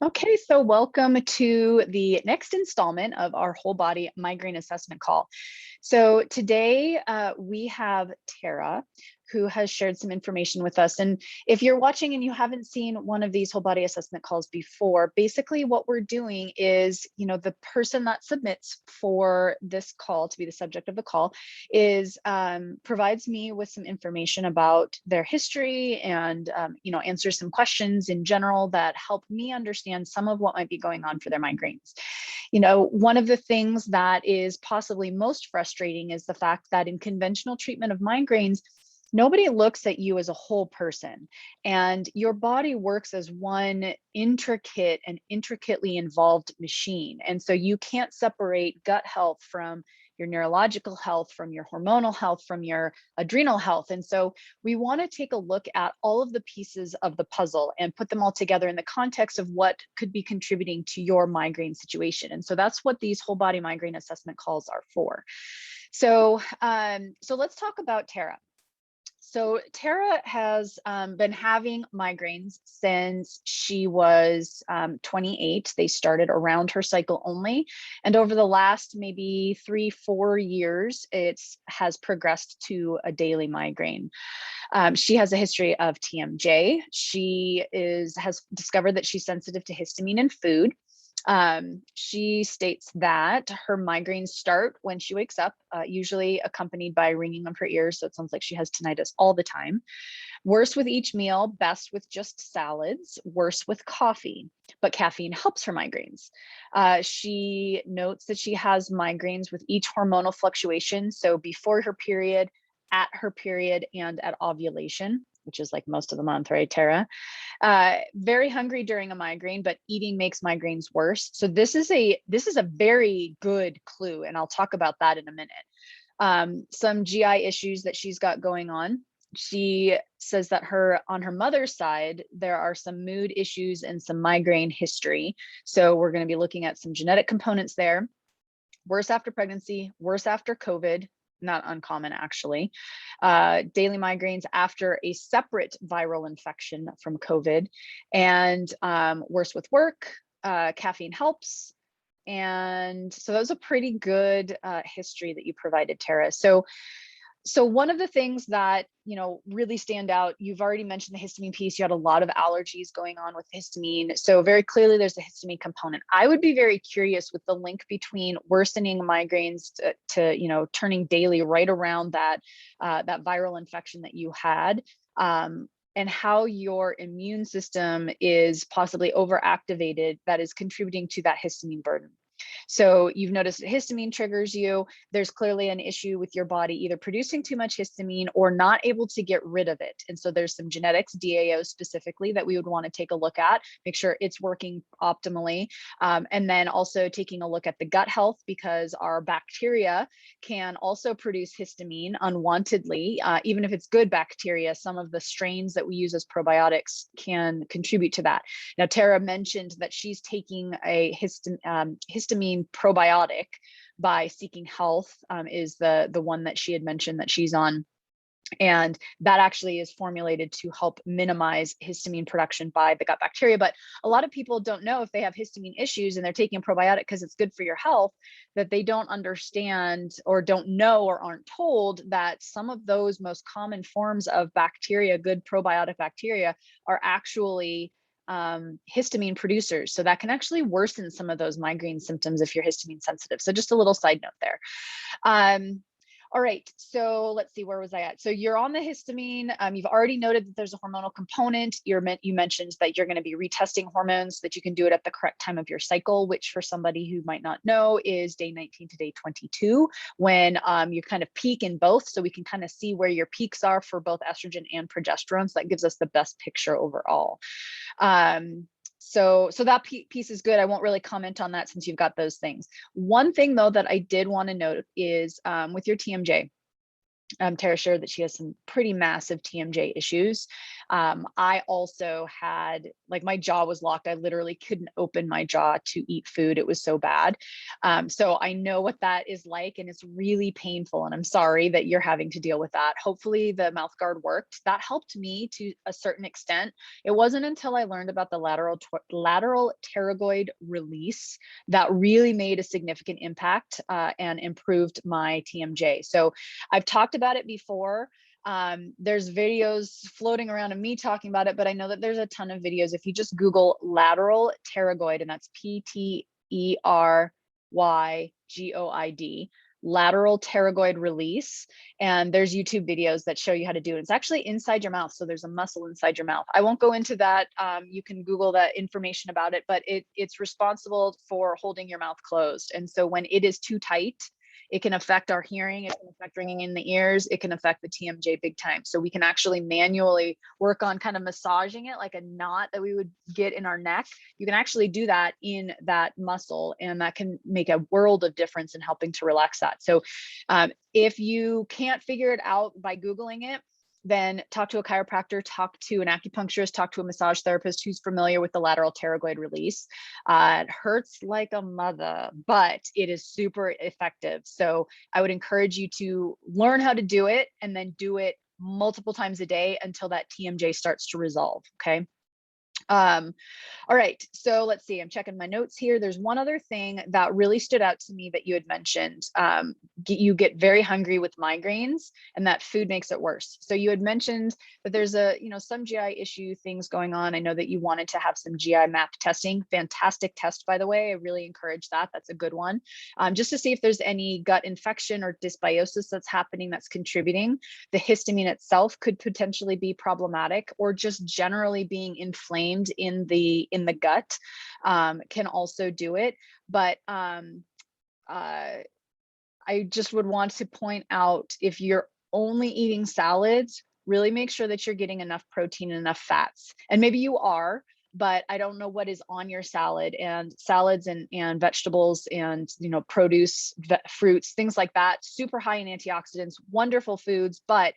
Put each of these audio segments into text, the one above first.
Okay, so welcome to the next installment of our whole body migraine assessment call. So today we have Tara, who has shared some information with us. And if you're watching and you haven't seen one of these whole body assessment calls before, basically what we're doing is, the person that submits for this call to be the subject of the call is provides me with some information about their history and, answers some questions in general that help me understand some of what might be going on for their migraines. One of the things that is possibly most frustrating is the fact that in conventional treatment of migraines, nobody looks at you as a whole person, and your body works as one intricate and intricately involved machine. And so you can't separate gut health from your neurological health, from your hormonal health, from your adrenal health. And so we want to take a look at all of the pieces of the puzzle and put them all together in the context of what could be contributing to your migraine situation. And so that's what these whole body migraine assessment calls are for. So let's talk about Tara. So Tara has been having migraines since she was 28. They started around her cycle only. And over the last maybe 3-4 years, it has progressed to a daily migraine. She has a history of TMJ. She has discovered that she's sensitive to histamine in food. She states that her migraines start when she wakes up, usually accompanied by ringing of her ears. So it sounds like she has tinnitus all the time. Worse with each meal, best with just salads, worse with coffee, but caffeine helps her migraines. She notes that she has migraines with each hormonal fluctuation. So before her period, at her period, and at ovulation, which is like most of the month, right, Tara? Very hungry during a migraine, but eating makes migraines worse. So this is a very good clue, and I'll talk about that in a minute. Some GI issues that she's got going on. She says that on her mother's side, there are some mood issues and some migraine history. So we're going to be looking at some genetic components there. Worse after pregnancy, worse after COVID. Not uncommon, actually. Daily migraines after a separate viral infection from COVID, and worse with work. Caffeine helps. And so that was a pretty good history that you provided, Tara. So one of the things that, really stand out, you've already mentioned the histamine piece. You had a lot of allergies going on with histamine. So very clearly there's a histamine component. I would be very curious with the link between worsening migraines to turning daily right around that viral infection that you had. And how your immune system is possibly overactivated that is contributing to that histamine burden. So you've noticed that histamine triggers you. There's clearly an issue with your body either producing too much histamine or not able to get rid of it. And so there's some genetics, DAO specifically, that we would want to take a look at, make sure it's working optimally. And then also taking a look at the gut health, because our bacteria can also produce histamine unwantedly. Even if it's good bacteria, some of the strains that we use as probiotics can contribute to that. Now, Tara mentioned that she's taking a histamine probiotic by Seeking Health, is the one that she had mentioned that she's on. And that actually is formulated to help minimize histamine production by the gut bacteria. But a lot of people don't know, if they have histamine issues and they're taking a probiotic because it's good for your health, that they don't understand or don't know or aren't told that some of those most common forms of bacteria, good probiotic bacteria, are actually histamine producers. So that can actually worsen some of those migraine symptoms if you're histamine sensitive. So just a little side note there. All right, so let's see, where was I at? So you're on the histamine. You've already noted that there's a hormonal component. You mentioned that you're going to be retesting hormones, that you can do it at the correct time of your cycle, which for somebody who might not know is day 19 to day 22, when you kind of peak in both. So we can kind of see where your peaks are for both estrogen and progesterone. So that gives us the best picture overall. So that piece is good. I won't really comment on that since you've got those things. One thing though that I did want to note is with your TMJ. Tara shared that she has some pretty massive TMJ issues. I also had, like, my jaw was locked. I literally couldn't open my jaw to eat food. It was so bad. So I know what that is like, and it's really painful. And I'm sorry that you're having to deal with that. Hopefully the mouth guard worked. That helped me to a certain extent. It wasn't until I learned about the lateral pterygoid release that really made a significant impact and improved my TMJ. So I've talked about it before. There's videos floating around of me talking about it, but I know that there's a ton of videos. If you just Google lateral pterygoid, and that's PTERYGOID, lateral pterygoid release, and there's YouTube videos that show you how to do it. It's actually inside your mouth, so there's a muscle inside your mouth. I won't go into that. You can Google that information about it, but it's responsible for holding your mouth closed. And so when it is too tight, it can affect our hearing, it can affect ringing in the ears, it can affect the TMJ big time. So we can actually manually work on kind of massaging it like a knot that we would get in our neck. You can actually do that in that muscle, and that can make a world of difference in helping to relax that. So if you can't figure it out by Googling it, then talk to a chiropractor, talk to an acupuncturist, talk to a massage therapist who's familiar with the lateral pterygoid release. It hurts like a mother, but it is super effective. So I would encourage you to learn how to do it and then do it multiple times a day until that TMJ starts to resolve, okay? All right, so let's see, I'm checking my notes here. There's one other thing that really stood out to me that you had mentioned. You get very hungry with migraines, and that food makes it worse. So you had mentioned that there's some GI issue things going on. I know that you wanted to have some GI map testing. Fantastic test, by the way. I really encourage that. That's a good one. Just to see if there's any gut infection or dysbiosis that's happening that's contributing. The histamine itself could potentially be problematic, or just generally being inflamed in the gut can also do it. But I just would want to point out, if you're only eating salads, really make sure that you're getting enough protein and enough fats. And maybe you are, but I don't know what is on your salad. And salads and vegetables and produce, fruits, things like that, super high in antioxidants, wonderful foods. But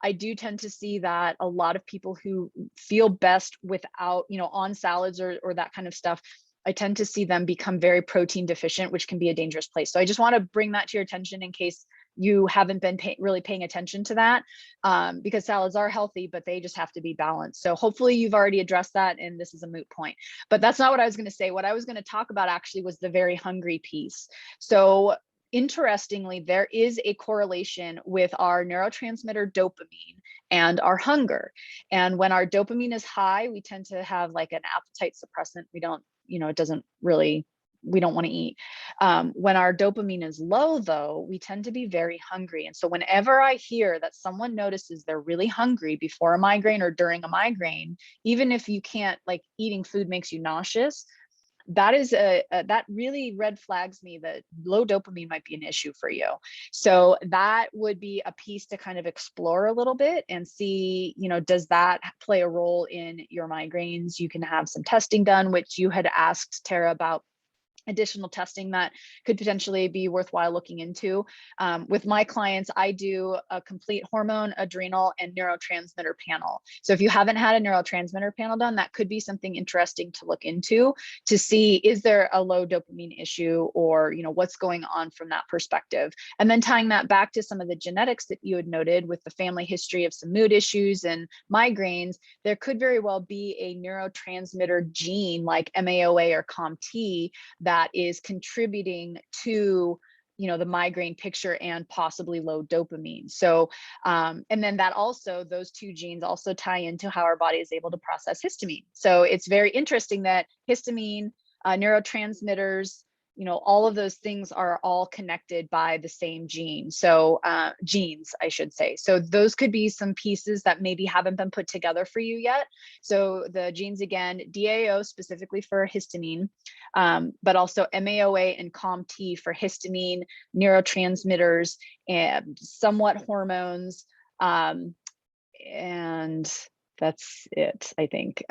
I do tend to see that a lot of people who feel best without, on salads or that kind of stuff, I tend to see them become very protein deficient, which can be a dangerous place. So I just want to bring that to your attention in case you haven't been really paying attention to that, because salads are healthy, but they just have to be balanced. So hopefully you've already addressed that and this is a moot point. But that's not what I was going to say. What I was going to talk about actually was the very hungry piece. So interestingly, there is a correlation with our neurotransmitter dopamine and our hunger. And when our dopamine is high, we tend to have like an appetite suppressant. We don't, it doesn't really, we don't want to eat. When our dopamine is low, though, we tend to be very hungry. And so whenever I hear that someone notices they're really hungry before a migraine or during a migraine, even if you can't, like, eating food makes you nauseous, that is that really red flags me that low dopamine might be an issue for you. So that would be a piece to kind of explore a little bit and see, does that play a role in your migraines? You can have some testing done, which you had asked Tara about. Additional testing that could potentially be worthwhile looking into. With my clients, I do a complete hormone, adrenal, and neurotransmitter panel. So if you haven't had a neurotransmitter panel done, that could be something interesting to look into to see, is there a low dopamine issue, or what's going on from that perspective. And then tying that back to some of the genetics that you had noted with the family history of some mood issues and migraines, there could very well be a neurotransmitter gene like MAOA or COMT that is contributing to the migraine picture and possibly low dopamine. So and then that also, those two genes also tie into how our body is able to process histamine. So it's very interesting that histamine, neurotransmitters, all of those things are all connected by the same gene. So genes, I should say. So those could be some pieces that maybe haven't been put together for you yet. So the genes, again, DAO specifically for histamine, but also MAOA and COMT for histamine, neurotransmitters, and somewhat hormones. And that's it, I think.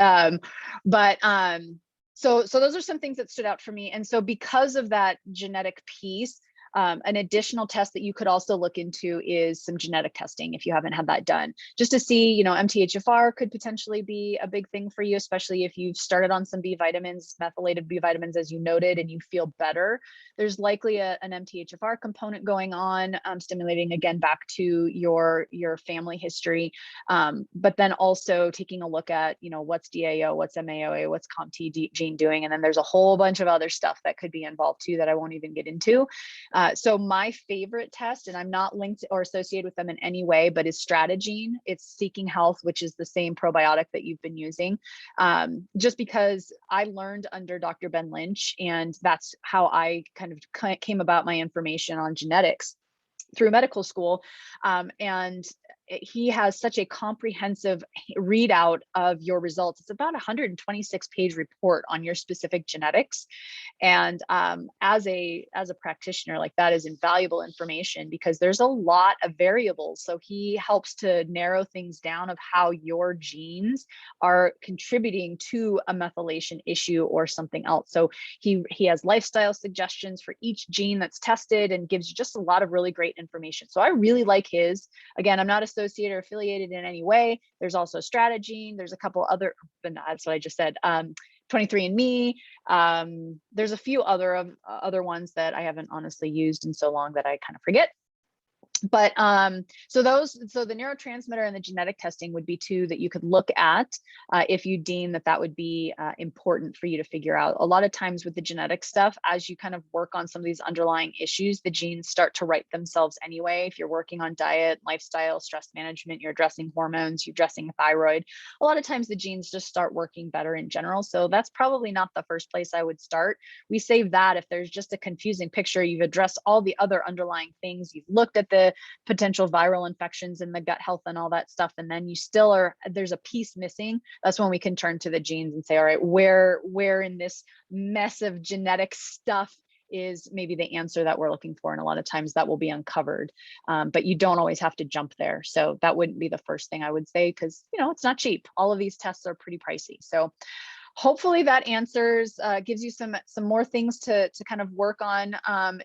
So those are some things that stood out for me. And so because of that genetic piece, An additional test that you could also look into is some genetic testing if you haven't had that done, just to see, you know, MTHFR could potentially be a big thing for you, especially if you've started on some B vitamins, methylated B vitamins, as you noted, and you feel better. There's likely an MTHFR component going on, stimulating again back to your family history. But then also taking a look at, you know, what's DAO, what's MAOA, what's COMT gene doing, and then there's a whole bunch of other stuff that could be involved too that I won't even get into. So my favorite test, and I'm not linked or associated with them in any way, but is Strategene. It's Seeking Health, which is the same probiotic that you've been using. Just because I learned under Dr. Ben Lynch, and that's how I kind of came about my information on genetics through medical school. And he has such a comprehensive readout of your results. It's about a 126-page report on your specific genetics. And as a practitioner, like, that is invaluable information because there's a lot of variables. So he helps to narrow things down of how your genes are contributing to a methylation issue or something else. So he has lifestyle suggestions for each gene that's tested and gives you just a lot of really great information. So I really like his. Again, I'm not associated or affiliated in any way. There's also Strategene. There's a couple other, but that's what I just said. 23andMe. There's a few other ones that I haven't honestly used in so long that I kind of forget. But so the neurotransmitter and the genetic testing would be two that you could look at if you deem that would be important for you to figure out. A lot of times with the genetic stuff, as you kind of work on some of these underlying issues, the genes start to right themselves anyway. If you're working on diet, lifestyle, stress management, you're addressing hormones, you're addressing thyroid, a lot of times the genes just start working better in general. So that's probably not the first place I would start. We save that if there's just a confusing picture. You've addressed all the other underlying things. You've looked at the potential viral infections and the gut health and all that stuff, and then you still there's a piece missing. That's when we can turn to the genes and say, all right, where in this mess of genetic stuff is maybe the answer that we're looking for, and a lot of times that will be uncovered. But you don't always have to jump there. So that wouldn't be the first thing I would say, because, you know, it's not cheap. All of these tests are pretty pricey. So hopefully that answers, gives you some more things to kind of work on,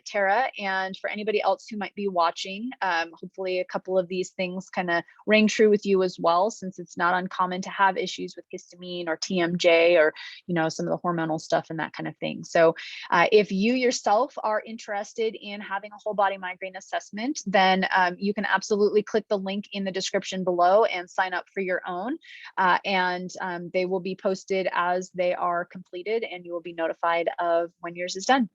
Tara. And for anybody else who might be watching, hopefully a couple of these things kind of ring true with you as well, since it's not uncommon to have issues with histamine or TMJ or, you know, some of the hormonal stuff and that kind of thing. So if you yourself are interested in having a whole body migraine assessment, then you can absolutely click the link in the description below and sign up for your own. And they will be posted as they are completed, and you will be notified of when yours is done.